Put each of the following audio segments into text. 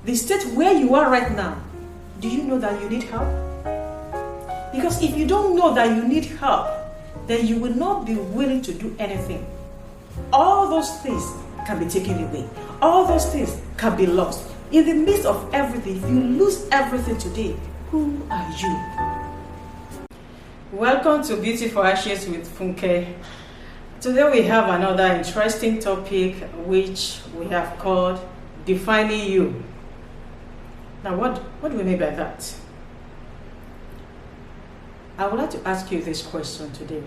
the state where you are right now, do you know that you need help? Because if you don't know that you need help, then you will not be willing to do anything. All those things can be taken away. All those things can be lost. In the midst of everything, if you lose everything today, who are you? Welcome to Beauty for Ashes with Funke. Today we have another interesting topic which we have called Defining You. Now what do we mean by that? I would like to ask you this question today.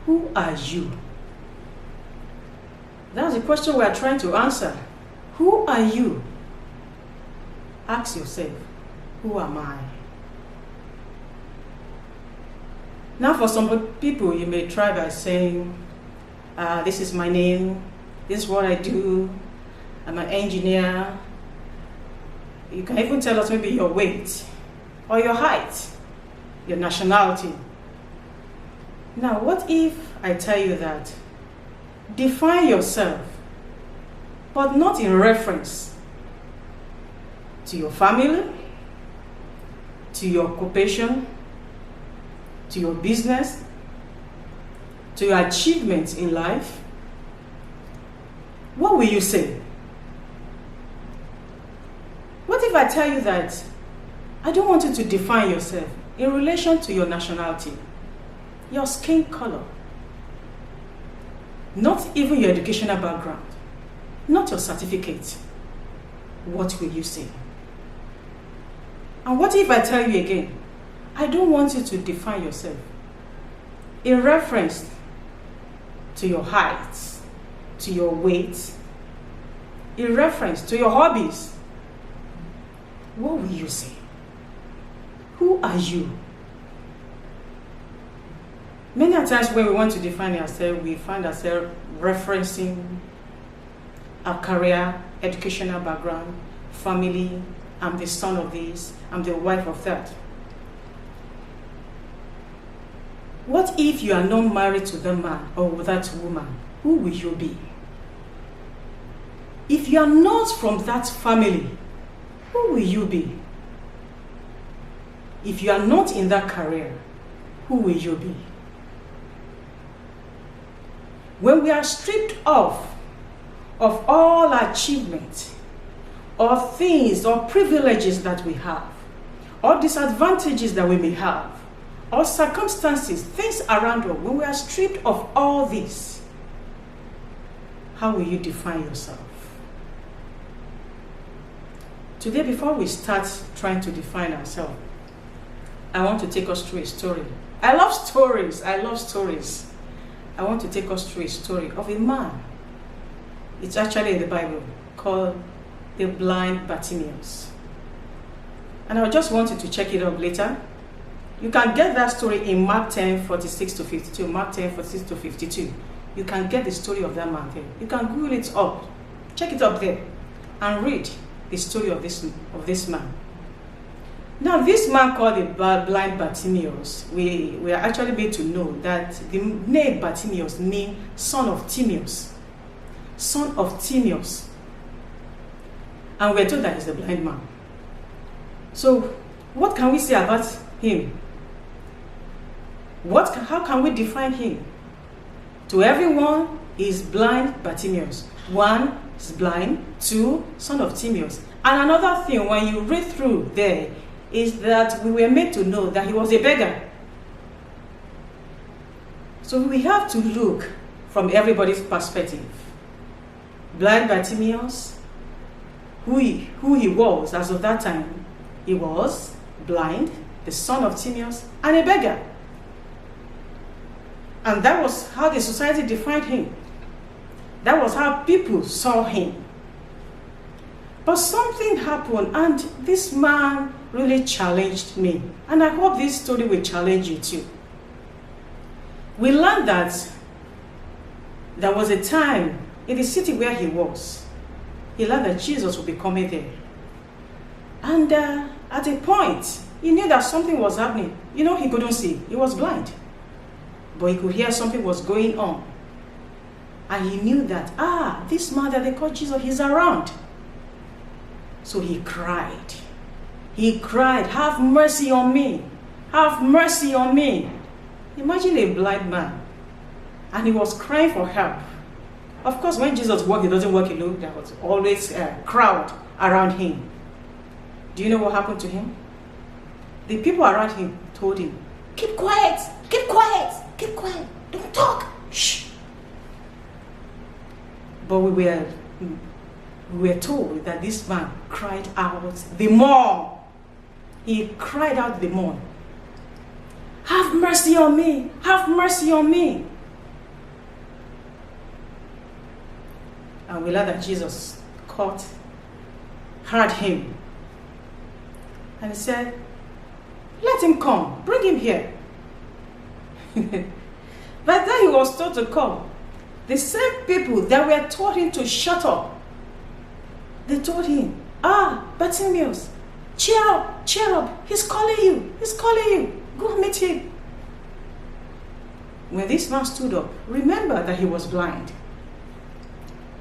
Who are you? That's the question we are trying to answer. Who are you? Ask yourself, who am I? Now for some people, you may try by saying, this is my name, this is what I do, I'm an engineer. You can even tell us maybe your weight, or your height, your nationality. Now, what if I tell you that define yourself, but not in reference to your family, to your occupation, to your business, to your achievements in life? What will you say? What if I tell you that I don't want you to define yourself in relation to your nationality, your skin color, not even your educational background, not your certificate? What will you say? And what if I tell you again, I don't want you to define yourself in reference to your height, to your weight, in reference to your hobbies? What will you say? Who are you? Many times when we want to define ourselves, we find ourselves referencing our career, educational background, family. I'm the son of this, I'm the wife of that. What if you are not married to that man or that woman? Who will you be? If you are not from that family, who will you be? If you are not in that career, who will you be? When we are stripped of all achievements, or things, or privileges that we have, or disadvantages that we may have, or circumstances, things around us, when we are stripped of all this, how will you define yourself? Today, before we start trying to define ourselves, I want to take us through a story. I love stories. I want to take us through a story of a man. It's actually in the Bible, called the blind Bartimaeus. And I just want you to check it up later. You can get that story in Mark 10:46 to 52. Mark 10:46 to 52. You can get the story of that man there. You can Google it up. Check it up there and read the story of this man. Now, this man called the blind Bartimaeus, we are actually made to know that the name Bartimaeus means son of Timaeus. Son of Timaeus. And we're told that he's a blind man. So, what can we say about him? How can we define him? To everyone, he's blind Bartimaeus. One, is blind. Two, son of Timaeus. And another thing, when you read through there, is that we were made to know that he was a beggar. So we have to look from everybody's perspective. Blind Bartimaeus, who he was as of that time, he was blind, the son of Timaeus, and a beggar. And that was how the society defined him. That was how people saw him. But something happened, and this man really challenged me. And I hope this story will challenge you too. We learned that there was a time in the city where he was. He learned that Jesus would be coming there. And at a point, he knew that something was happening. He couldn't see. He was blind. But he could hear something was going on. And he knew that, this man that they call Jesus, he's around. So he cried. He cried, "Have mercy on me. Have mercy on me." Imagine a blind man. And he was crying for help. Of course, when Jesus walked, he doesn't walk alone. There was always a crowd around him. Do you know what happened to him? The people around him told him, "Keep quiet, keep quiet, keep quiet. Don't talk. Shh." But we were told that this man cried out the more. He cried out the more. "Have mercy on me. Have mercy on me." And we learn that Jesus heard him. And he said, "Let him come. Bring him here." But then he was told to come. The same people that were told him to shut up, they told him, "Bartimaeus, cheer up, cheer up. He's calling you. He's calling you. Go meet him." When this man stood up, remember that he was blind.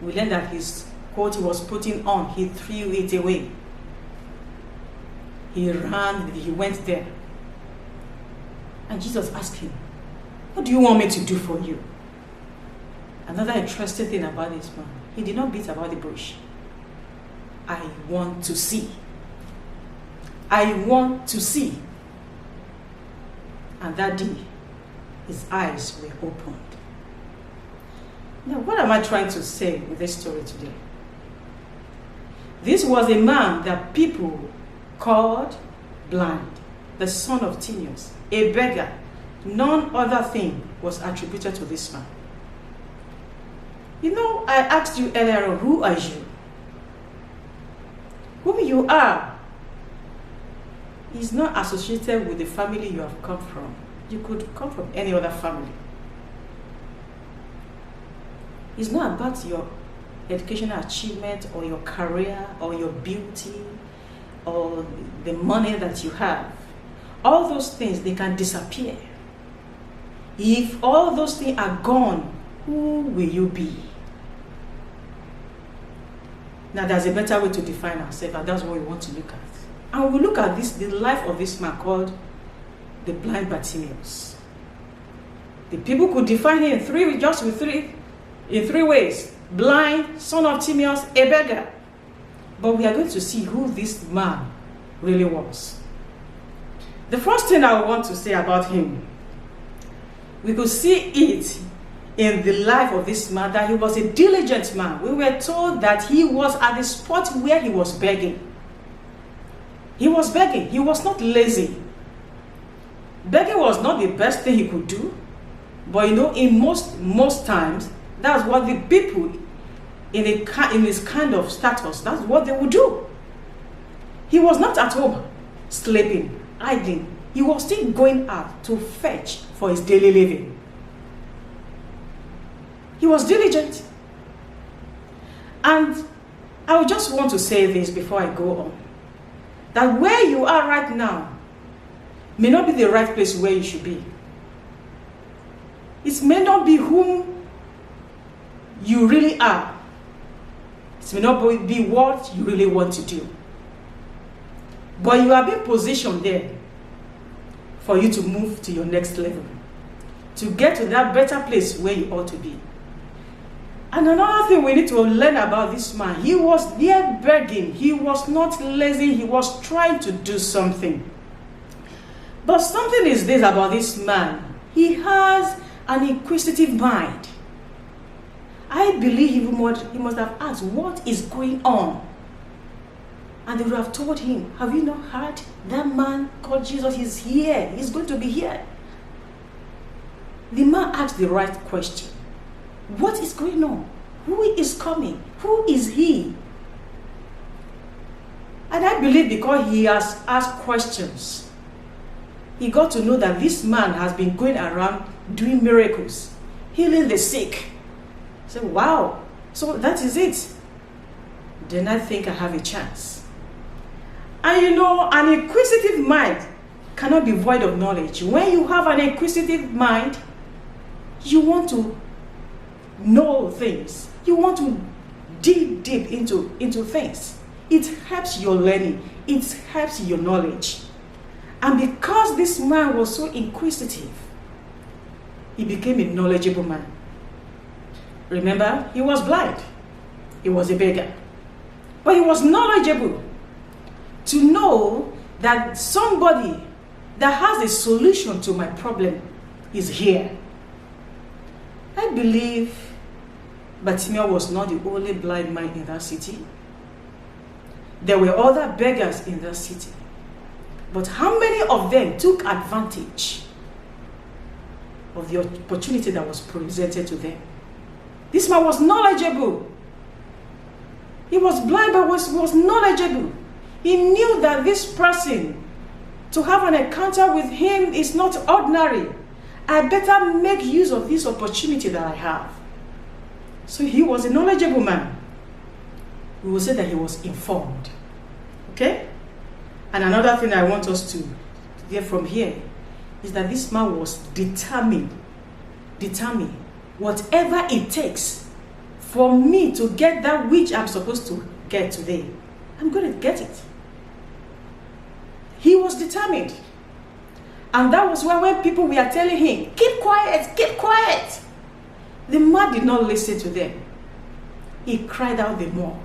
We learned that his coat he was putting on, he threw it away. He ran, he went there. And Jesus asked him, "What do you want me to do for you?" Another interesting thing about this man, he did not beat about the bush. "I want to see. I want to see." And that day, his eyes were opened. Now, what am I trying to say with this story today? This was a man that people called blind, the son of Timaeus, a beggar. None other thing was attributed to this man. You know, I asked you earlier on, who are you? Who you are is not associated with the family you have come from. You could come from any other family. It's not about your educational achievement or your career or your beauty or the money that you have. All those things, they can disappear. If all those things are gone, who will you be? Now, there's a better way to define ourselves, and that's what we want to look at. And we look at the life of this man called the blind Bartimaeus. The people could define him in three ways: blind, son of Timaeus, a beggar. But we are going to see who this man really was. The first thing I want to say about him, we could see it in the life of this man, that he was a diligent man. We were told that he was at the spot where he was begging. He was begging. He was not lazy. Begging was not the best thing he could do, but you know, in most times, that's what the people in his kind of status, that's what they would do. He was not at home sleeping, idling. He was still going out to fetch for his daily living. He was diligent. And I would just want to say this before I go on, that where you are right now may not be the right place where you should be. It may not be whom you really are. It may not be what you really want to do. But you are being positioned there for you to move to your next level, to get to that better place where you ought to be. And another thing we need to learn about this man, he was there begging. He was not lazy. He was trying to do something. But something is this about this man. He has an inquisitive mind. I believe he must have asked, what is going on? And they would have told him, have you not heard? That man called Jesus is here. He's going to be here. The man asked the right question. What is going on? Who is coming? Who is he? And I believe because he has asked questions, he got to know that this man has been going around doing miracles, healing the sick. So, wow, so that is it. Then I think I have a chance. And you know, an inquisitive mind cannot be void of knowledge. When you have an inquisitive mind, you want to know things. You want to dig deep into things. It helps your learning. It helps your knowledge. And because this man was so inquisitive, he became a knowledgeable man. Remember, he was blind. He was a beggar. But he was knowledgeable to know that somebody that has a solution to my problem is here. I believe Bartimaeus was not the only blind man in that city. There were other beggars in that city. But how many of them took advantage of the opportunity that was presented to them? This man was knowledgeable. He was blind but was knowledgeable. He knew that this person, to have an encounter with him is not ordinary. I better make use of this opportunity that I have. So he was a knowledgeable man. We will say that he was informed. Okay? And another thing I want us to get from here is that this man was determined. Determined. Whatever it takes for me to get that which I'm supposed to get today, I'm going to get it. He was determined. And that was why when people were telling him, keep quiet, keep quiet, the man did not listen to them. He cried out the more.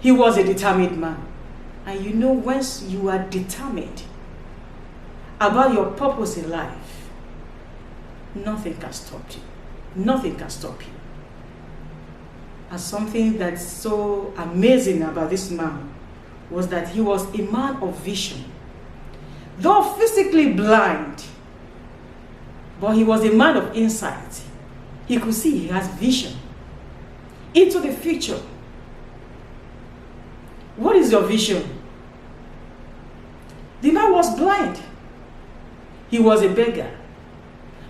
He was a determined man. And you know, once you are determined about your purpose in life, nothing can stop you. Nothing can stop you. And something that's so amazing about this man was that he was a man of vision. Though physically blind, but he was a man of insight. He could see, he has vision into the future. What is your vision? The man was blind. He was a beggar.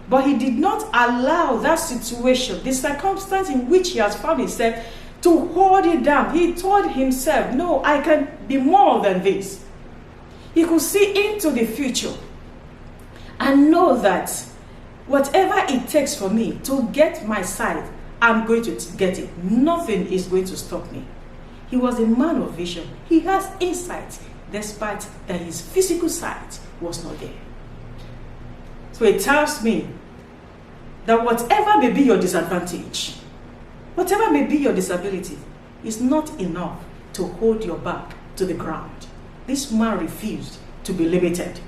But he did not allow that situation, the circumstance in which he has found himself, to hold it down. He told himself, no, I can be more than this. He could see into the future and know that whatever it takes for me to get my sight, I'm going to get it. Nothing is going to stop me. He was a man of vision. He has insight, despite that his physical sight was not there. So it tells me that whatever may be your disadvantage, whatever may be your disability, is not enough to hold your back to the ground. This man refused to be limited.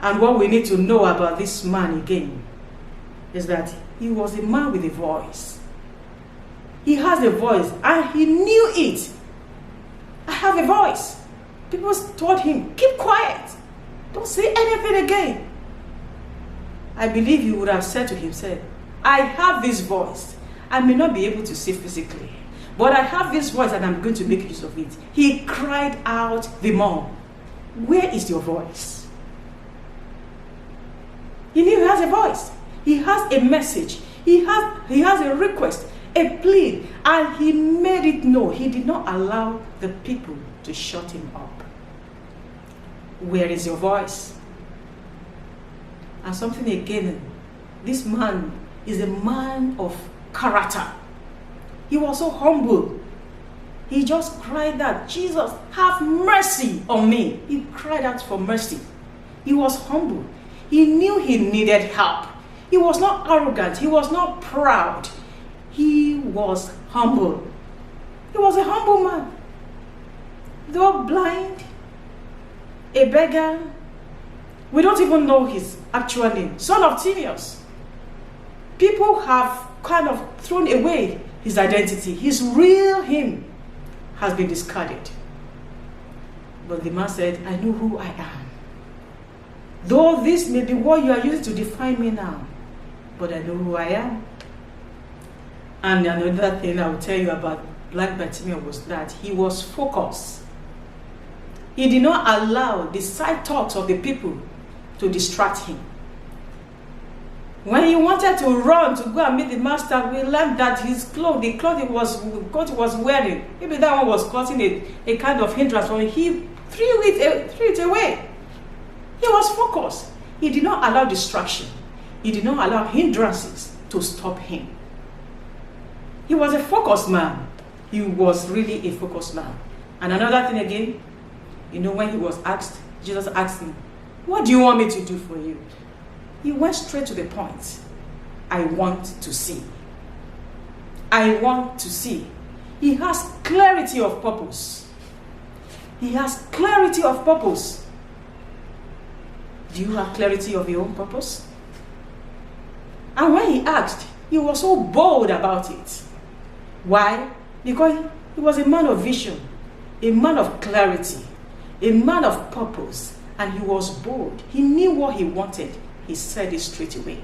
And what we need to know about this man again is that he was a man with a voice. He has a voice and he knew it. I have a voice. People told him, keep quiet. Don't say anything again. I believe he would have said to himself, I have this voice. I may not be able to see physically, but I have this voice and I'm going to make use of it. He cried out the more. Where is your voice? He knew he has a voice. He has a message. He has a request, a plea, and he made it known. He did not allow the people to shut him up. Where is your voice? And something again, this man is a man of character. He was so humble. He just cried out, Jesus, have mercy on me. He cried out for mercy. He was humble. He knew he needed help. He was not arrogant. He was not proud. He was humble. He was a humble man. Though blind, a beggar, we don't even know his actual name, son of Timaeus. People have kind of thrown away his identity. His real him has been discarded. But the man said, I know who I am. Though this may be what you are using to define me now, but I know who I am. And another thing I will tell you about blind Bartimaeus was that he was focused. He did not allow the side thoughts of the people to distract him. When he wanted to run to go and meet the master, we learned that his clothes, the clothes he was wearing, maybe that one was causing a kind of hindrance for him. He threw it away. He was focused. He did not allow distraction. He did not allow hindrances to stop him. He was a focused man. he was really a focused man. And another thing again, when he was asked, Jesus asked him, what do you want me to do for you? He went straight to the point. I want to see. I want to see. He has clarity of purpose. He has clarity of purpose. Do you have clarity of your own purpose? And when he asked, he was so bold about it. Why? Because he was a man of vision, a man of clarity, a man of purpose, and he was bold. He knew what he wanted. He said it straight away.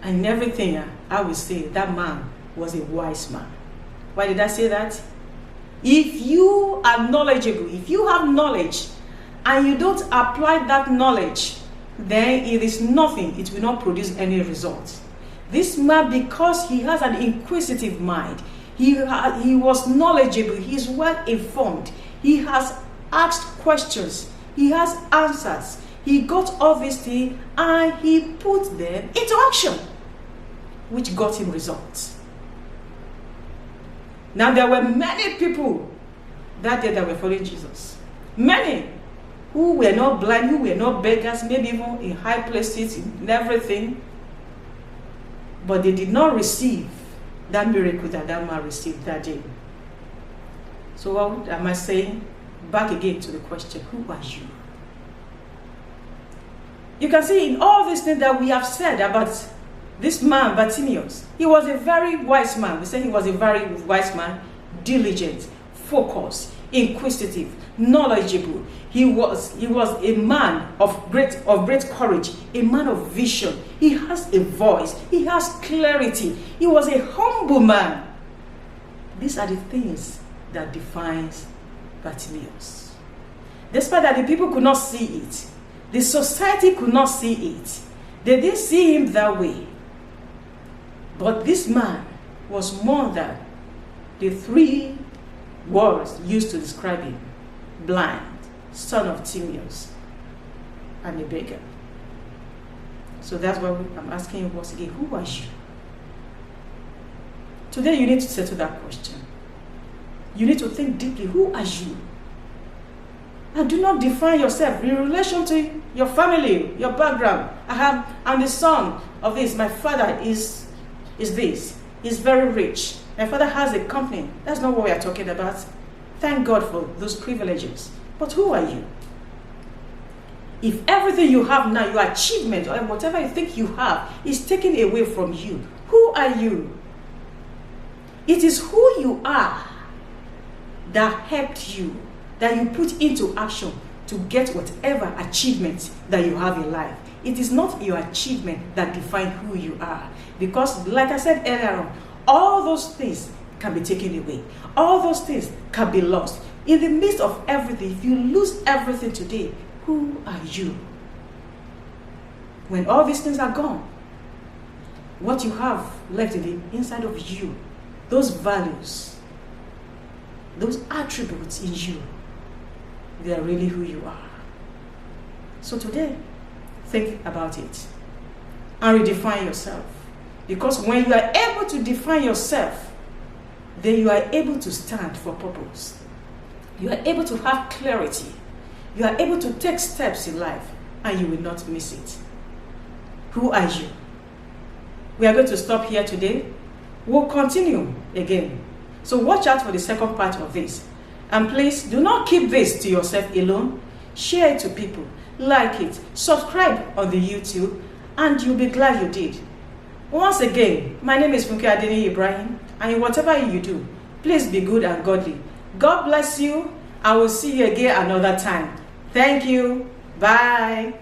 And everything, I would say that man was a wise man. Why did I say that? If you are knowledgeable, if you have knowledge and you don't apply that knowledge, then it is nothing. It will not produce any result. This man, because he has an inquisitive mind, he was knowledgeable, he is well informed, he has asked questions, he has answers, he got all these things and he put them into action, which got him results. Now there were many people that day that were following Jesus. Many who were not blind, who were not beggars, maybe even in high places, in everything. But they did not receive that miracle that man received that day. So what am I saying? Back again to the question, who are you? You can see in all these things that we have said about this man, Bartimaeus, he was a very wise man. We say he was a very wise man, diligent, focused, inquisitive, knowledgeable. He was a man of great courage, a man of vision. He has a voice. He has clarity. He was a humble man. These are the things that defines Bartimaeus. Despite that the people could not see it, the society could not see it. They didn't see him that way. But this man was more than the three words used to describe him: blind, son of Timaeus, and a beggar. So that's why I'm asking you once again, who are you? Today you need to settle that question. You need to think deeply, who are you? And do not define yourself in relation to your family, your background. I'm the son of this. My father is this. He's very rich. My father has a company. That's not what we are talking about. Thank God for those privileges. But who are you? If everything you have now, your achievement, or whatever you think you have, is taken away from you, who are you? It is who you are that helped you, that you put into action to get whatever achievement that you have in life. It is not your achievement that defines who you are. Because, like I said earlier on, all those things can be taken away. All those things can be lost. In the midst of everything, if you lose everything today, who are you? When all these things are gone, what you have left in the inside of you, those values, those attributes in you, they are really who you are. So today, think about it and redefine yourself. Because when you are able to define yourself, then you are able to stand for purpose. You are able to have clarity. You are able to take steps in life and you will not miss it. Who are you? We are going to stop here today. We'll continue again. So watch out for the second part of this. And please do not keep this to yourself alone. Share it to people. Like it. Subscribe on the YouTube. And you'll be glad you did. Once again, my name is Funke Adeni Ibrahim. And in whatever you do, please be good and godly. God bless you. I will see you again another time. Thank you. Bye.